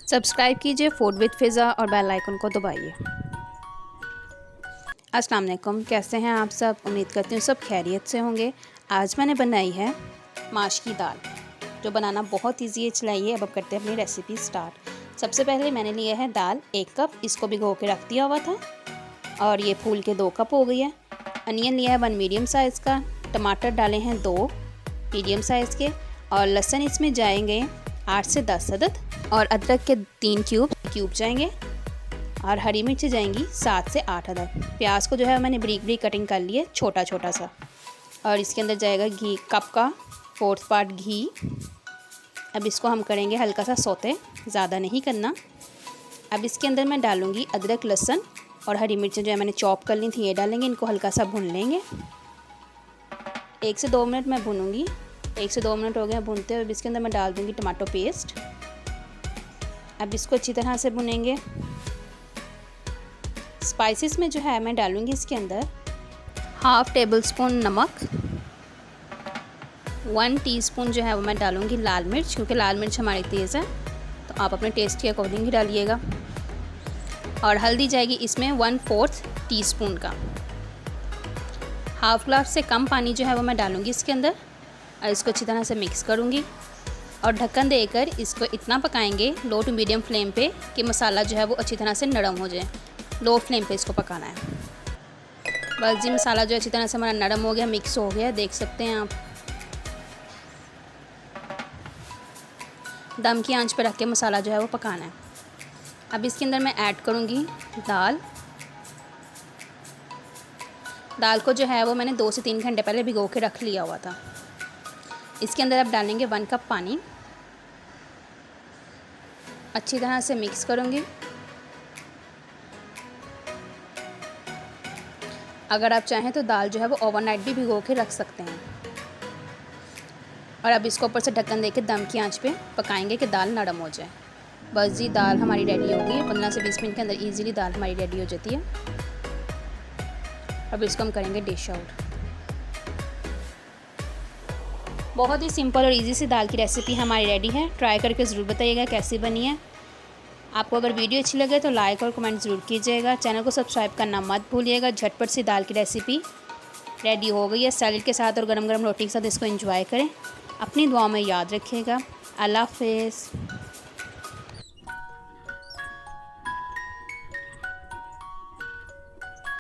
Subscribe कीजिए food with फ़िज़ा और bell icon को दबाइए। अस्सलाम वालेकुम, कैसे हैं आप सब? उम्मीद करती हूँ सब खैरियत से होंगे। आज मैंने बनाई है माश की दाल, जो बनाना बहुत ईजी है। चलाइए अब करते हैं अपनी रेसिपी स्टार्ट। सबसे पहले मैंने लिया है दाल 1 कप, इसको भिगो के रख दिया हुआ था और ये फूल के 2 कप हो गई है। अनियन लिया है 1 मीडियम साइज़ का, टमाटर डाले हैं 2 मीडियम साइज़ के और लहसुन इसमें जाएंगे 8 से 10 अदद और अदरक के 3 क्यूब जाएंगे और हरी मिर्च जाएंगी 7 से 8 अदद। प्याज को जो है मैंने ब्रीक ब्रीक कटिंग कर ली है छोटा छोटा सा। और इसके अंदर जाएगा घी, कप का 4 पार्ट घी। अब इसको हम करेंगे हल्का सा सौते, ज़्यादा नहीं करना। अब इसके अंदर मैं डालूँगी अदरक, लहसुन और हरी मिर्चें जो है मैंने चॉप कर ली थी, ये डालेंगे। इनको हल्का सा भून लेंगे। 1 से 2 मिनट मैं भूनूँगी। 1 से 2 मिनट हो गए भूनते हुए। अब इसके अंदर मैं डाल दूँगी टमाटो पेस्ट। अब इसको अच्छी तरह से भुनेंगे। स्पाइसेस में जो है मैं डालूँगी इसके अंदर 1/2 टेबल स्पून नमक, 1 टीस्पून जो है वो मैं डालूँगी लाल मिर्च, क्योंकि लाल मिर्च हमारी तेज़ है तो आप अपने टेस्ट के अकॉर्डिंग ही डालिएगा। और हल्दी जाएगी इसमें 1/4 टीस्पून का। 1/2 ग्लास से कम पानी जो है वो मैं डालूँगी इसके अंदर और इसको अच्छी तरह से मिक्स करूँगी और ढक्कन देकर इसको इतना पकाएंगे लो टू मीडियम फ्लेम पे कि मसाला जो है वो अच्छी तरह से नरम हो जाए। लो फ्लेम पे इसको पकाना है। बस जी, मसाला जो अच्छी तरह से हमारा नरम हो गया, मिक्स हो गया, देख सकते हैं आप। दम की आंच पर रख के मसाला जो है वो पकाना है। अब इसके अंदर मैं ऐड करूँगी दाल को जो है वो मैंने 2 से 3 घंटे पहले भिगो के रख लिया हुआ था। इसके अंदर अब डालेंगे 1 कप पानी, अच्छी तरह से मिक्स करूँगी। अगर आप चाहें तो दाल जो है वो ओवरनाइट भी भिगो के रख सकते हैं। और अब इसको ऊपर से ढक्कन देके दम की आंच पे पकाएंगे कि दाल नरम हो जाए। बस जी, दाल हमारी रेडी हो गई है। 15 से 20 मिनट के अंदर इजीली दाल हमारी रेडी हो जाती है। अब इसको हम करेंगे डिश आउट। बहुत ही सिंपल और इजी सी दाल की रेसिपी हमारी रेडी है। ट्राई करके ज़रूर बताइएगा कैसी बनी है। आपको अगर वीडियो अच्छी लगे तो लाइक और कमेंट ज़रूर कीजिएगा। चैनल को सब्सक्राइब करना मत भूलिएगा। झटपट सी दाल की रेसिपी रेडी हो गई है। सैलेड के साथ और गरम गरम रोटी के साथ इसको एंजॉय करें। अपनी दुआ में याद रखिएगा। अल्लाह हाफ़िज़।